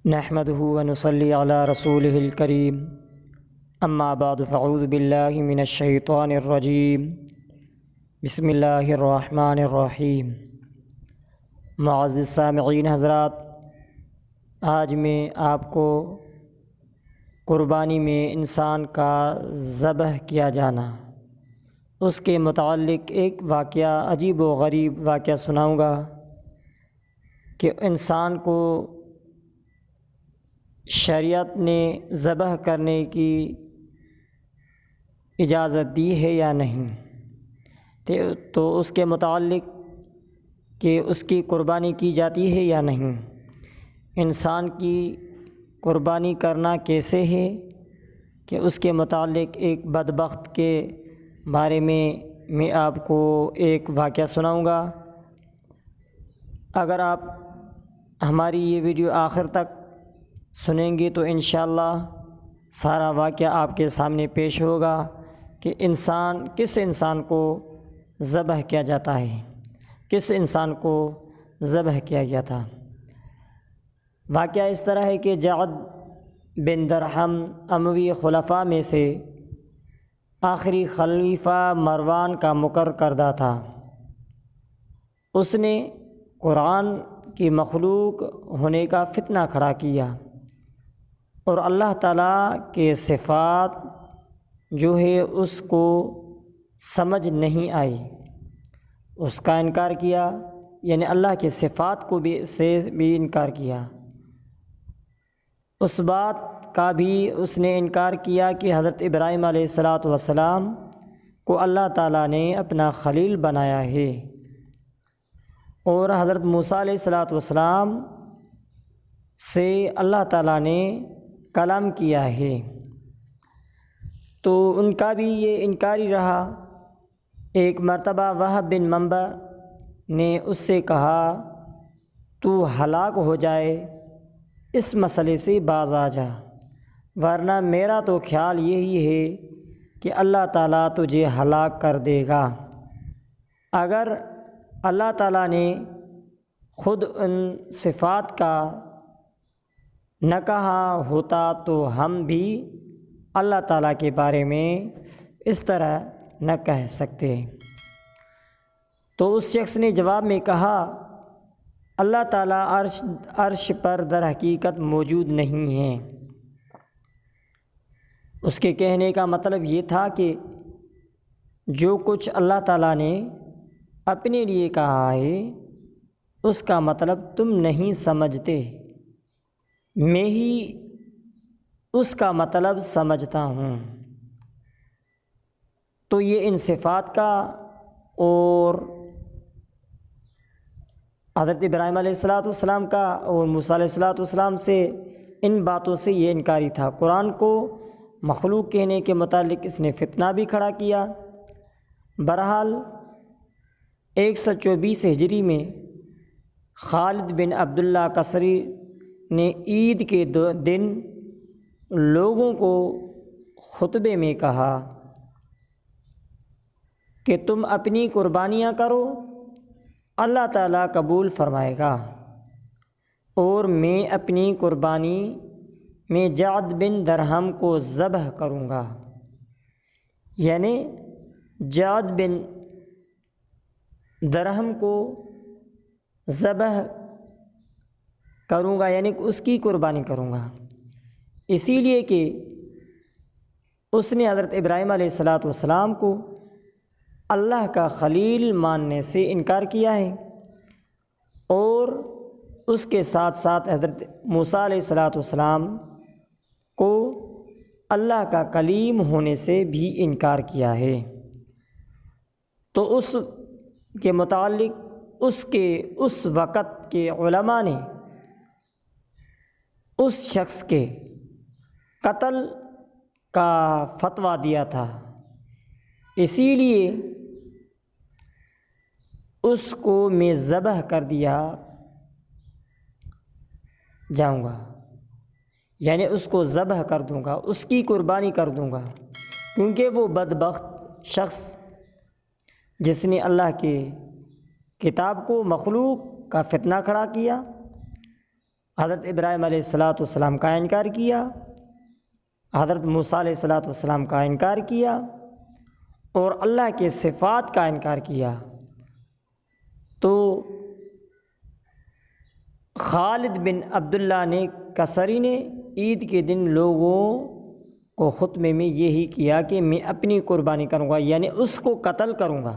نحمده ونصلي على رسوله الكريم اما بعد فاعوذ باللہ من الشیطان الرجیم بسم اللہ الرحمن الرحیم۔ معزز سامعین حضرات، آج میں آپ کو قربانی میں انسان کا ذبح کیا جانا، اس کے متعلق ایک واقعہ، عجیب و غریب واقعہ سناؤں گا کہ انسان کو شریعت نے ذبح کرنے کی اجازت دی ہے یا نہیں، تو اس کے متعلق کہ اس کی قربانی کی جاتی ہے یا نہیں، انسان کی قربانی کرنا کیسے ہے، کہ اس کے متعلق ایک بدبخت کے بارے میں آپ کو ایک واقعہ سناؤں گا۔ اگر آپ ہماری یہ ویڈیو آخر تک سنیں گے تو انشاءاللہ سارا واقعہ آپ کے سامنے پیش ہوگا کہ کس انسان کو ذبح کیا جاتا ہے، کس انسان کو ذبح کیا گیا تھا۔ واقعہ اس طرح ہے کہ جعد بن درہم اموی خلفاء میں سے آخری خلیفہ مروان کا مقرر کردہ تھا۔ اس نے قرآن کی مخلوق ہونے کا فتنہ کھڑا کیا اور اللہ تعالیٰ کے صفات جو ہے اس کو سمجھ نہیں آئی، اس کا انکار کیا، یعنی اللہ کے صفات کو بھی انکار کیا۔ اس بات کا بھی اس نے انکار کیا کہ حضرت ابراہیم علیہ السلام کو اللہ تعالیٰ نے اپنا خلیل بنایا ہے، اور حضرت موسیٰ علیہ السلام سے اللہ تعالیٰ نے کلام کیا ہے، تو ان کا بھی یہ انکاری رہا۔ ایک مرتبہ وہب بن منبع نے اس سے کہا، تو ہلاک ہو جائے، اس مسئلے سے باز آ جا، ورنہ میرا تو خیال یہی ہے کہ اللہ تعالیٰ تجھے ہلاک کر دے گا۔ اگر اللہ تعالیٰ نے خود ان صفات کا نہ کہا ہوتا تو ہم بھی اللہ تعالیٰ کے بارے میں اس طرح نہ کہہ سکتے۔ تو اس شخص نے جواب میں کہا، اللہ تعالیٰ عرش پر در حقیقت موجود نہیں ہے۔ اس کے کہنے کا مطلب یہ تھا کہ جو کچھ اللہ تعالیٰ نے اپنے لیے کہا ہے اس کا مطلب تم نہیں سمجھتے، میں ہی اس کا مطلب سمجھتا ہوں۔ تو یہ ان صفات کا اور حضرت ابراہیم علیہ السلام کا اور موسیٰ علیہ السلام سے ان باتوں سے یہ انکاری تھا۔ قرآن کو مخلوق کہنے کے متعلق اس نے فتنہ بھی کھڑا کیا۔ بہرحال 124 ہجری میں خالد بن عبداللہ قصری نے عید کے دن لوگوں کو خطبے میں کہا کہ تم اپنی قربانیاں کرو، اللہ تعالیٰ قبول فرمائے گا، اور میں اپنی قربانی میں جعد بن درہم کو ذبح کروں گا، یعنی جعد بن درہم کو ذبح کروں گا، یعنی اس کی قربانی کروں گا، اسی لیے کہ اس نے حضرت ابراہیم علیہ السلام کو اللہ کا خلیل ماننے سے انکار کیا ہے، اور اس کے ساتھ ساتھ حضرت موسیٰ علیہ السلام کو اللہ کا کلیم ہونے سے بھی انکار کیا ہے۔ تو اس کے متعلق اس وقت کے علماء نے اس شخص کے قتل کا فتویٰ دیا تھا، اسی لیے اس کو میں ذبح کر دیا جاؤں گا، یعنی اس کو ذبح کر دوں گا، اس کی قربانی کر دوں گا، کیونکہ وہ بدبخت شخص جس نے اللہ کے کتاب کو مخلوق کا فتنہ کھڑا کیا، حضرت ابراہیم علیہ السلام کا انکار کیا، حضرت موسیٰ علیہ السلام کا انکار کیا، اور اللہ کے صفات کا انکار کیا، تو خالد بن عبداللہ نے کسری نے عید کے دن لوگوں کو خطبے میں یہی کیا کہ میں اپنی قربانی کروں گا، یعنی اس کو قتل کروں گا۔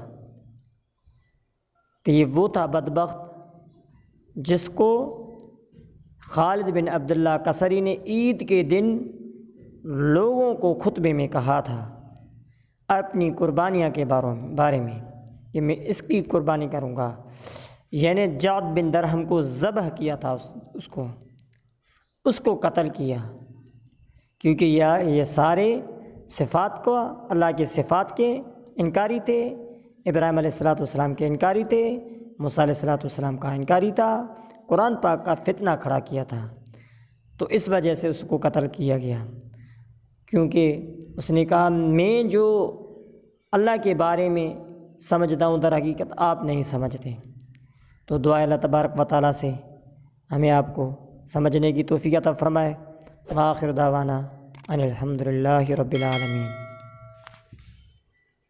تو یہ وہ تھا بدبخت جس کو خالد بن عبداللہ کسری نے عید کے دن لوگوں کو خطبے میں کہا تھا اپنی قربانیاں کے بارے میں کہ میں اس کی قربانی کروں گا، یعنی جعد بن درہم کو ذبح کیا تھا، اس کو قتل کیا، کیونکہ یہ سارے صفات کو اللہ کے صفات کے انکاری تھے، ابراہیم علیہ السلام کے انکاری تھے، موسیٰ علیہ السلام کا انکاری تھا، قرآن پاک کا فتنہ کھڑا کیا تھا، تو اس وجہ سے اس کو قتل کیا گیا، کیونکہ اس نے کہا میں جو اللہ کے بارے میں سمجھتا ہوں در حقیقت آپ نہیں سمجھتے۔ تو دعا اللہ تبارک و تعالیٰ سے ہمیں آپ کو سمجھنے کی توفیق عطا فرمائے۔ وآخر دعوانا ان الحمد للہ رب العالمین۔